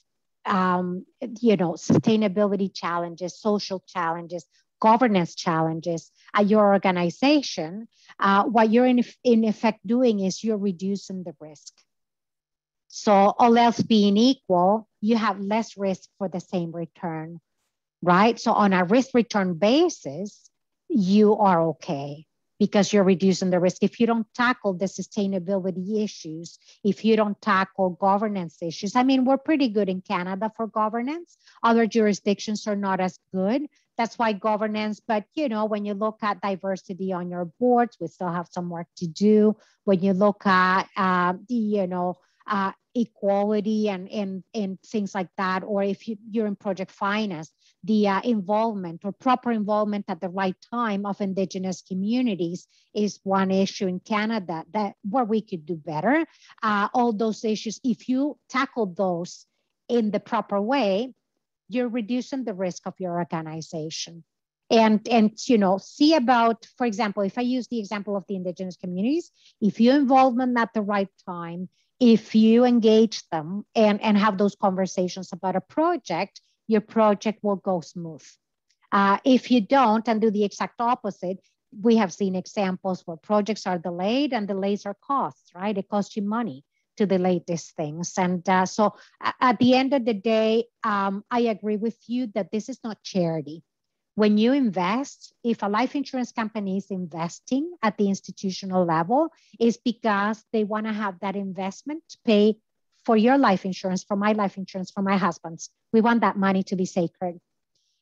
sustainability challenges, social challenges, governance challenges at your organization, what you're in effect doing is you're reducing the risk. So all else being equal, you have less risk for the same return, right? So on a risk return basis, you are okay because you're reducing the risk. If you don't tackle the sustainability issues, if you don't tackle governance issues, I mean, we're pretty good in Canada for governance. Other jurisdictions are not as good. That's why governance, but when you look at diversity on your boards, we still have some work to do. When you look at, equality and things like that, or if you're in project finance, the involvement or proper involvement at the right time of Indigenous communities is one issue in Canada where we could do better. All those issues, if you tackle those in the proper way, you're reducing the risk of your organization. And see about, for example, if I use the example of the Indigenous communities, if you involve them at the right time, if you engage them and have those conversations about a project, your project will go smooth. If you don't and do the exact opposite, we have seen examples where projects are delayed and delays are costs, right? It costs you money to delay these things. And so at the end of the day, I agree with you that this is not charity. When you invest, if a life insurance company is investing at the institutional level, it's because they want to have that investment to pay for your life insurance, for my life insurance, for my husband's. We want that money to be sacred.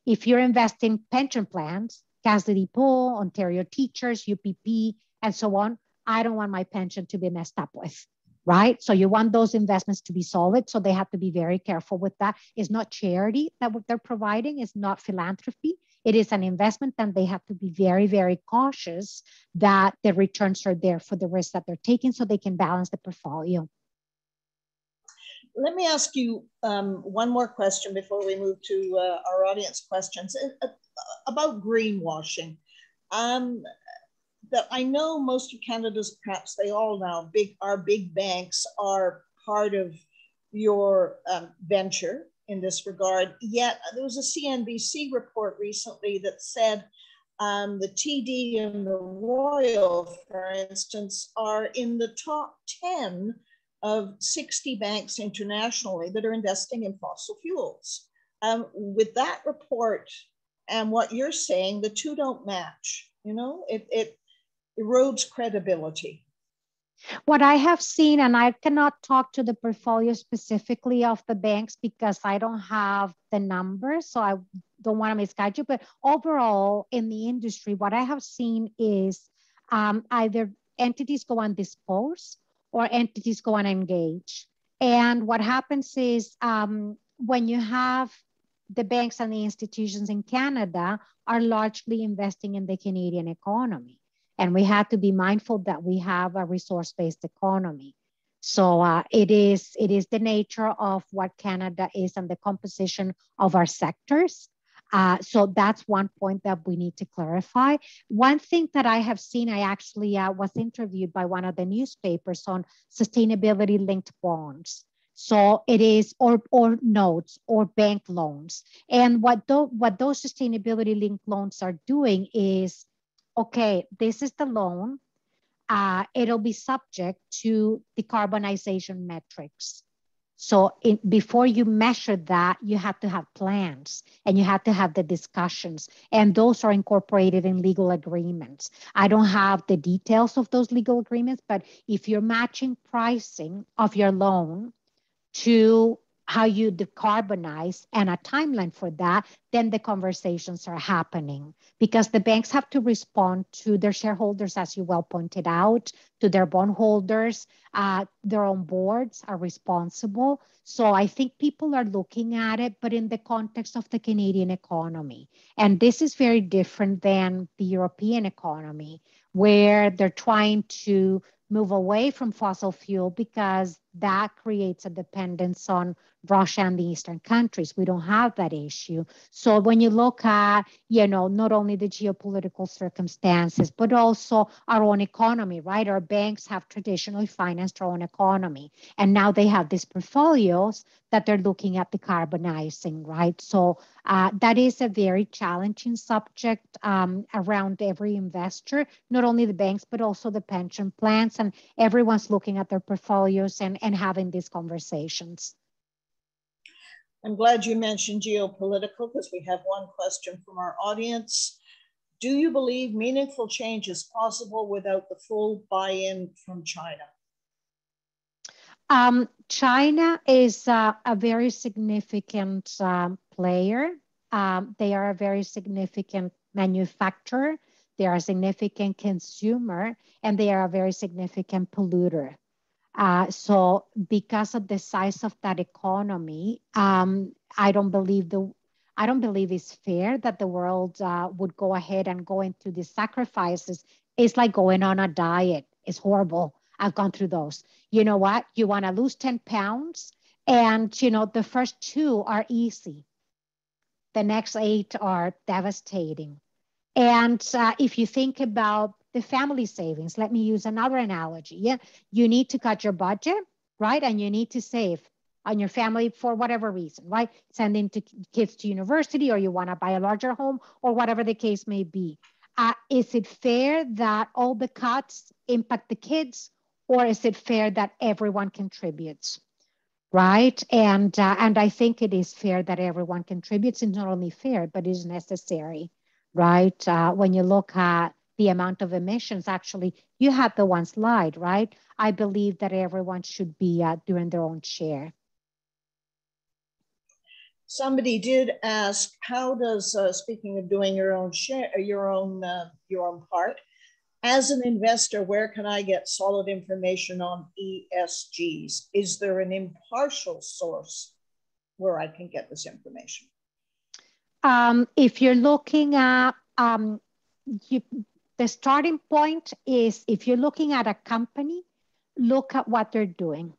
If you're investing pension plans, Casa de Depot, Ontario Teachers, UPP, and so on, I don't want my pension to be messed up with, right? So you want those investments to be solid. So they have to be very careful with that. It's not charity that what they're providing. It's not philanthropy. It is an investment, and they have to be very, very cautious that the returns are there for the risk that they're taking so they can balance the portfolio. Let me ask you one more question before we move to our audience questions about greenwashing. That I know most of Canada's, perhaps they all now, our big banks are part of your venture in this regard. Yet there was a CNBC report recently that said the TD and the Royal, for instance, are in the top 10 of 60 banks internationally that are investing in fossil fuels. With that report and what you're saying, the two don't match. It erodes credibility. What I have seen, and I cannot talk to the portfolio specifically of the banks because I don't have the numbers, so I don't want to misguide you, but overall in the industry, what I have seen is either entities go on dispose or entities go on engage. And what happens is when you have the banks and the institutions in Canada are largely investing in the Canadian economy. And we have to be mindful that we have a resource-based economy. So it is the nature of what Canada is and the composition of our sectors. So that's one point that we need to clarify. One thing that I have seen, I actually was interviewed by one of the newspapers on sustainability-linked bonds. So it is, or notes or bank loans. And what those sustainability-linked loans are doing is, okay, this is the loan. It'll be subject to decarbonization metrics. So before you measure that, you have to have plans and you have to have the discussions. And those are incorporated in legal agreements. I don't have the details of those legal agreements, but if you're matching pricing of your loan to how you decarbonize and a timeline for that, then the conversations are happening because the banks have to respond to their shareholders, as you well pointed out, to their bondholders. Their own boards are responsible. So I think people are looking at it, but in the context of the Canadian economy. And this is very different than the European economy, where they're trying to move away from fossil fuel because that creates a dependence on Russia and the Eastern countries. We don't have that issue. So when you look at, not only the geopolitical circumstances, but also our own economy, right? Our banks have traditionally financed our own economy. And now they have these portfolios that they're looking at decarbonizing, right? So that is a very challenging subject around every investor, not only the banks, but also the pension plans, and everyone's looking at their portfolios and having these conversations. I'm glad you mentioned geopolitical because we have one question from our audience. Do you believe meaningful change is possible without the full buy-in from China? China is a very significant player. They are a very significant manufacturer. They are a significant consumer, and they are a very significant polluter. So because of the size of that economy, I don't believe it's fair that the world would go ahead and go into these sacrifices. It's like going on a diet. It's horrible. I've gone through those. You know what? You want to lose 10 pounds and, the first 2 are easy. The next 8 are devastating. And if you think about the family savings, let me use another analogy. Yeah, you need to cut your budget, right? And you need to save on your family for whatever reason, right? Sending kids to university, or you want to buy a larger home, or whatever the case may be. Is it fair that all the cuts impact the kids, or is it fair that everyone contributes? Right. And I think it is fair that everyone contributes. It's not only fair, but it is necessary. Right. When you look at the amount of emissions, actually, you had the one slide, right? I believe that everyone should be doing their own share. Somebody did ask, how does, speaking of doing your own share, your own part, as an investor, where can I get solid information on ESGs? Is there an impartial source where I can get this information? If you're looking at, the starting point is, if you're looking at a company, look at what they're doing.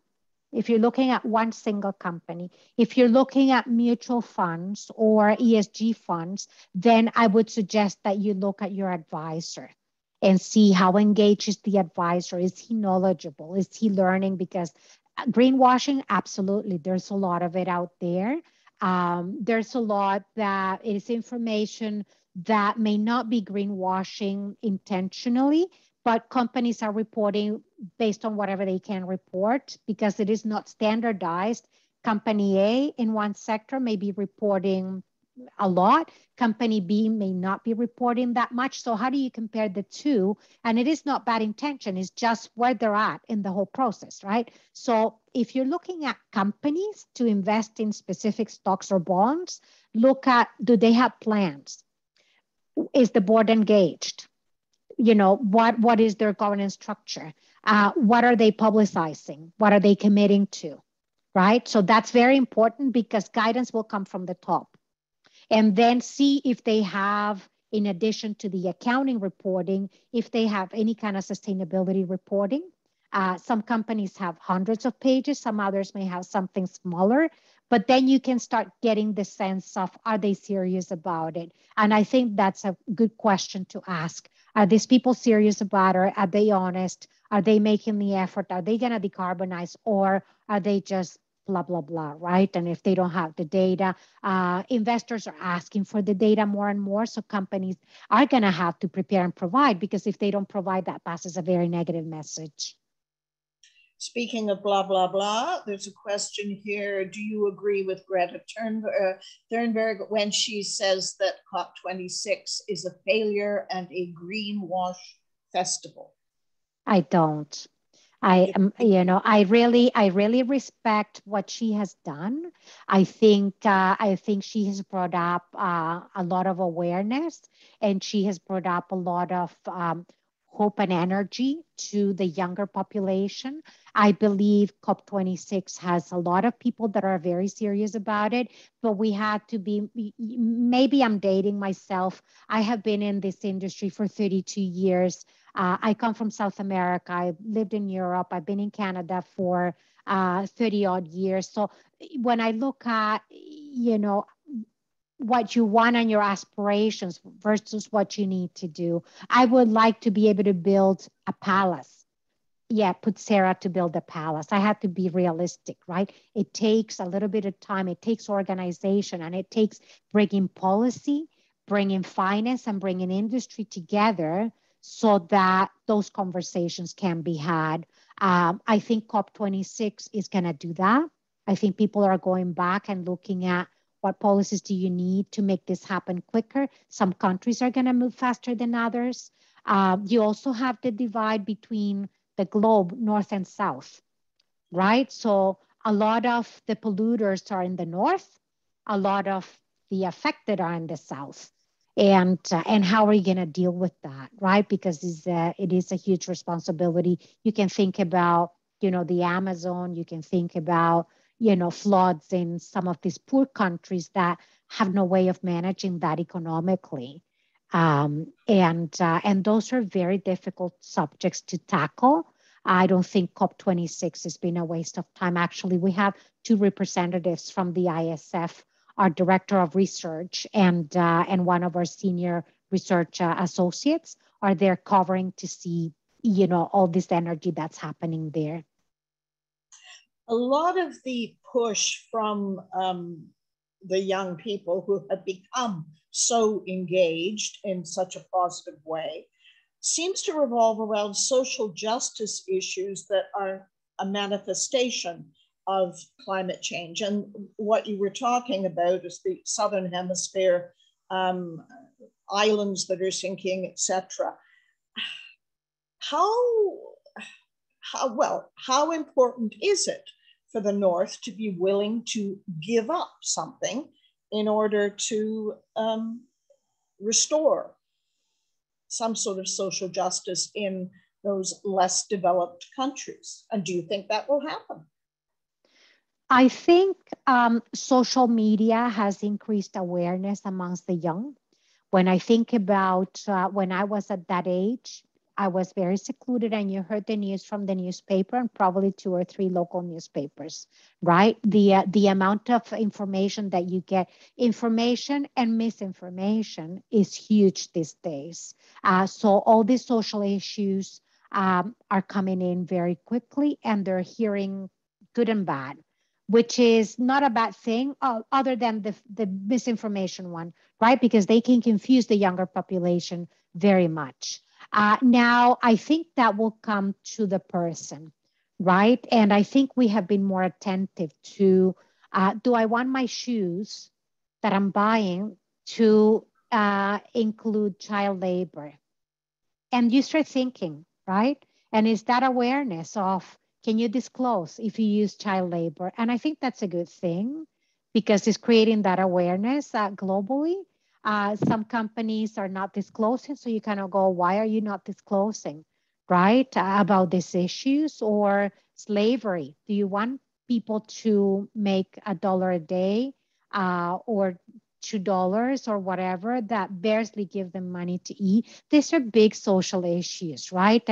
If you're looking at one single company, if you're looking at mutual funds or ESG funds, then I would suggest that you look at your advisor and see how engaged is the advisor. Is he knowledgeable? Is he learning? Because greenwashing, absolutely, there's a lot of it out there. There's a lot that is information that may not be greenwashing intentionally, but companies are reporting based on whatever they can report because it is not standardized. Company A in one sector may be reporting a lot. Company B may not be reporting that much. So how do you compare the two? And it is not bad intention. It's just where they're at in the whole process, right? So if you're looking at companies to invest in specific stocks or bonds, look at, do they have plans? Is the board engaged? What is their governance structure? What are they publicizing? What are they committing to? right? So that's very important because guidance will come from the top. And then see if they have, in addition to the accounting reporting, if they have any kind of sustainability reporting. Some companies have hundreds of pages, some others may have something smaller, but then you can start getting the sense of, are they serious about it? And I think that's a good question to ask. Are these people serious about it? Are they honest? Are they making the effort? Are they going to decarbonize, or are they just blah, blah, blah, right? And if they don't have the data, investors are asking for the data more and more. So companies are going to have to prepare and provide, because if they don't provide, that passes a very negative message. Speaking of blah, blah, blah, there's a question here. Do you agree with Greta Thunberg when she says that COP26 is a failure and a greenwash festival? I don't. I really respect what she has done. I think she has brought up a lot of awareness, and she has brought up a lot of hope and energy to the younger population. I believe COP26 has a lot of people that are very serious about it, but we had to be, maybe I'm dating myself. I have been in this industry for 32 years. I come from South America. I lived in Europe. I've been in Canada for 30 odd years. So when I look at, what you want and your aspirations versus what you need to do, I would like to be able to build a palace. Yeah, put Sarah to build a palace. I have to be realistic, right? It takes a little bit of time. It takes organization, and it takes bringing policy, bringing finance, and bringing industry together so that those conversations can be had. I think COP26 is going to do that. I think people are going back and looking at what policies do you need to make this happen quicker. Some countries are going to move faster than others. You also have the divide between the globe, north and south, right? So a lot of the polluters are in the north, a lot of the affected are in the south. And how are you going to deal with that, right? Because it is a huge responsibility. You can think about, the Amazon. You can think about, floods in some of these poor countries that have no way of managing that economically. And those are very difficult subjects to tackle. I don't think COP26 has been a waste of time. Actually, we have two representatives from the ISF, our director of research and one of our senior research associates are there covering to see, all this energy that's happening there. A lot of the push from the young people who have become so engaged in such a positive way seems to revolve around social justice issues that are a manifestation of climate change. And what you were talking about is the Southern Hemisphere, islands that are sinking, etc. How important is it for the North to be willing to give up something in order to restore some sort of social justice in those less developed countries? And do you think that will happen? I think social media has increased awareness amongst the young. When I think about when I was at that age, I was very secluded, and you heard the news from the newspaper and probably 2 or 3 local newspapers, right? The amount of information that you get, information and misinformation, is huge these days. So all these social issues are coming in very quickly, and they're hearing good and bad, which is not a bad thing, other than the misinformation one, right? Because they can confuse the younger population very much. Now, I think that will come to the person, right? And I think we have been more attentive to, do I want my shoes that I'm buying to include child labor? And you start thinking, right? And is that awareness of, can you disclose if you use child labor? And I think that's a good thing, because it's creating that awareness globally. Some companies are not disclosing, so you kind of go, why are you not disclosing, right, about these issues? Or slavery. Do you want people to make $1 a day or $2 or whatever that barely give them money to eat. These are big social issues, right?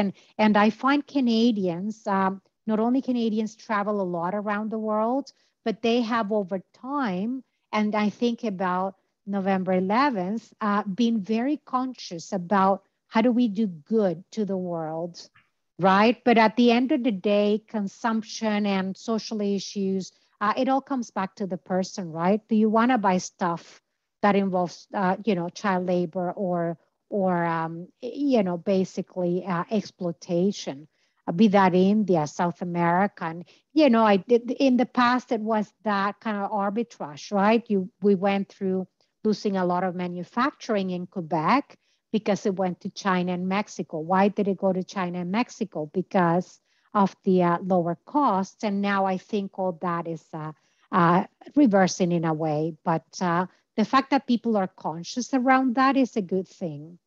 And I find Canadians, not only Canadians travel a lot around the world, but they have over time, and I think about November 11th, been very conscious about how do we do good to the world, right? But at the end of the day, consumption and social issues, it all comes back to the person, right? Do you want to buy stuff that involves, child labor or basically exploitation? Be that India, South America, and I did in the past. It was that kind of arbitrage, right? We went through losing a lot of manufacturing in Quebec because it went to China and Mexico. Why did it go to China and Mexico? Because of the lower costs. And now I think all that is reversing in a way. But the fact that people are conscious around that is a good thing,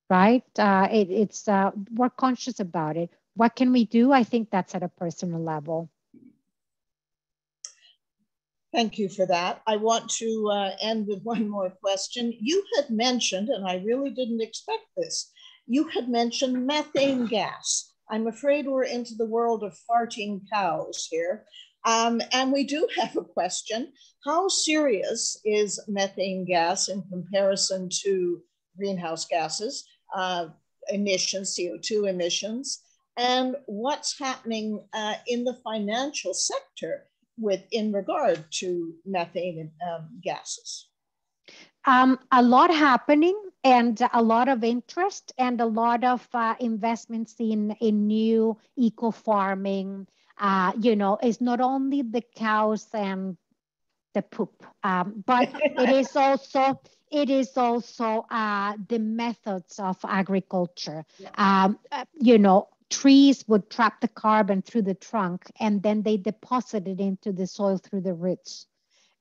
right? We're conscious about it. What can we do? I think that's at a personal level. Thank you for that. I want to end with one more question. You had mentioned, and I really didn't expect this, you had mentioned methane gas. I'm afraid we're into the world of farting cows here. And we do have a question. How serious is methane gas in comparison to greenhouse gases, emissions, CO2 emissions? And what's happening in the financial sector in regard to methane gases? A lot happening and a lot of interest and a lot of investments in new eco-farming. It's not only the cows and the poop, but it is also the methods of agriculture. Yeah. Trees would trap the carbon through the trunk and then they deposit it into the soil through the roots.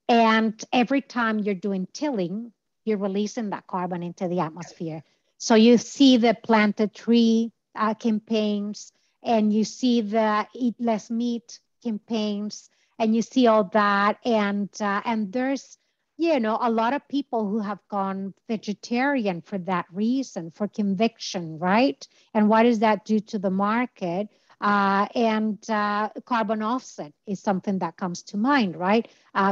And every time you're doing tilling, you're releasing that carbon into the atmosphere. So you see the plant a tree campaigns, and you see the eat less meat campaigns, and you see all that. And there's, a lot of people who have gone vegetarian for that reason, for conviction, right? And what does that do to the market? And carbon offset is something that comes to mind, right?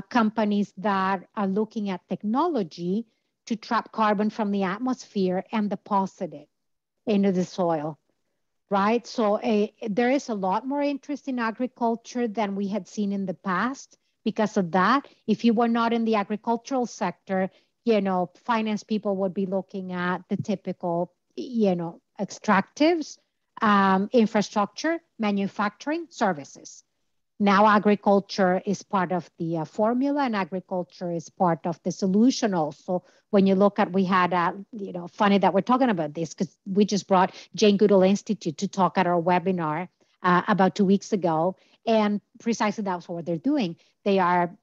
Companies that are looking at technology to trap carbon from the atmosphere and deposit it into the soil, right? So there is a lot more interest in agriculture than we had seen in the past because of that. If you were not in the agricultural sector, finance people would be looking at the typical, extractives, infrastructure, manufacturing, services. Now agriculture is part of the formula, and agriculture is part of the solution also. When you look at, we had, funny that we're talking about this because we just brought Jane Goodall Institute to talk at our webinar about 2 weeks ago. And precisely that's what they're doing. They are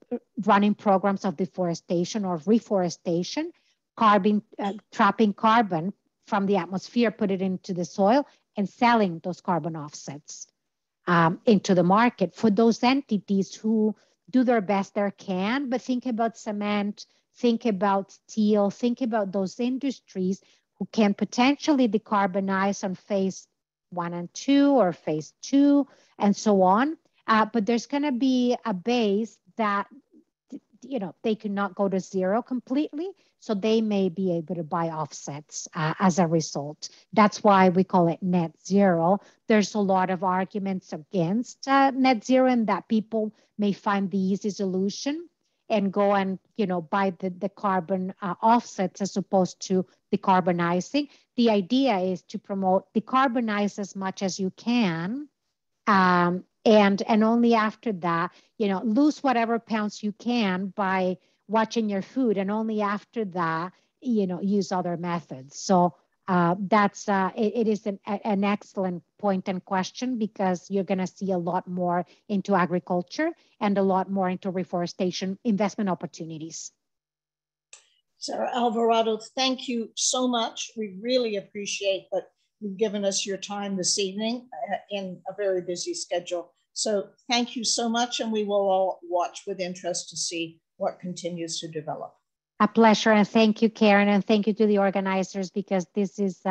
running programs of deforestation or reforestation, trapping carbon from the atmosphere, put it into the soil, and selling those carbon offsets into the market for those entities who do their best they can. But think about cement, think about steel, think about those industries who can potentially decarbonize on phase 1 and 2 or phase 2 and so on. But there's going to be a base that, they cannot go to zero completely. So they may be able to buy offsets as a result. That's why we call it net zero. There's a lot of arguments against net zero, and that people may find the easy solution and go and, buy the carbon offsets as opposed to decarbonizing. The idea is to promote decarbonize as much as you can. And only after that, lose whatever pounds you can by watching your food, and only after that, use other methods. So that's it is an excellent point and question, because you're going to see a lot more into agriculture and a lot more into reforestation investment opportunities. Sara Alvarado, thank you so much. We really appreciate that you've given us your time this evening in a very busy schedule. So thank you so much, and we will all watch with interest to see what continues to develop. A pleasure, and thank you, Karen, and thank you to the organizers, because this is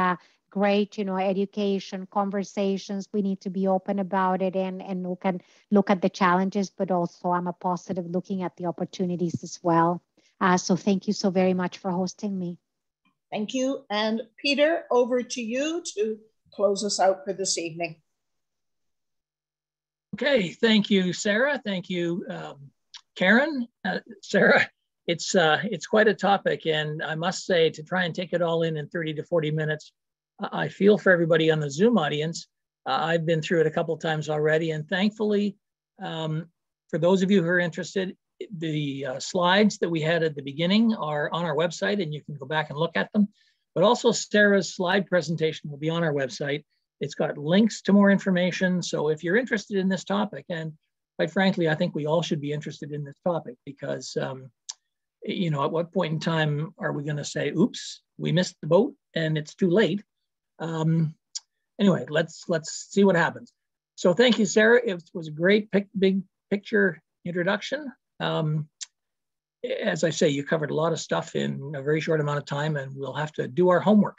great, education, conversations. We need to be open about it and look at the challenges, but also I'm a positive looking at the opportunities as well. So thank you so very much for hosting me. Thank you. And Peter, over to you to close us out for this evening. Okay, thank you, Sarah. Thank you, Karen. Sarah, it's quite a topic, and I must say, to try and take it all in 30 to 40 minutes, I feel for everybody on the Zoom audience. I've been through it a couple of times already, and thankfully, for those of you who are interested, the slides that we had at the beginning are on our website, and you can go back and look at them. But also Sarah's slide presentation will be on our website. It's got links to more information. So if you're interested in this topic, and quite frankly, I think we all should be interested in this topic, because at what point in time are we going to say, oops, we missed the boat and it's too late? Anyway, let's see what happens. So thank you, Sarah. It was a great big picture introduction. As I say, you covered a lot of stuff in a very short amount of time, and we'll have to do our homework.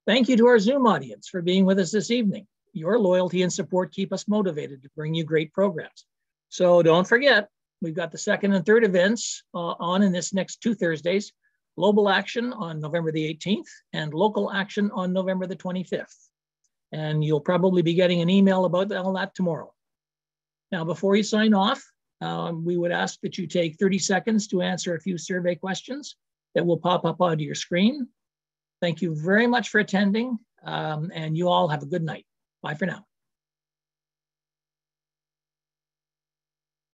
Thank you to our Zoom audience for being with us this evening. Your loyalty and support keep us motivated to bring you great programs. So don't forget, we've got the second and third events on in this next 2 Thursdays. Global Action on November the 18th and Local Action on November the 25th. And you'll probably be getting an email about all that tomorrow. Now, before you sign off, we would ask that you take 30 seconds to answer a few survey questions that will pop up onto your screen. Thank you very much for attending, and you all have a good night. Bye for now.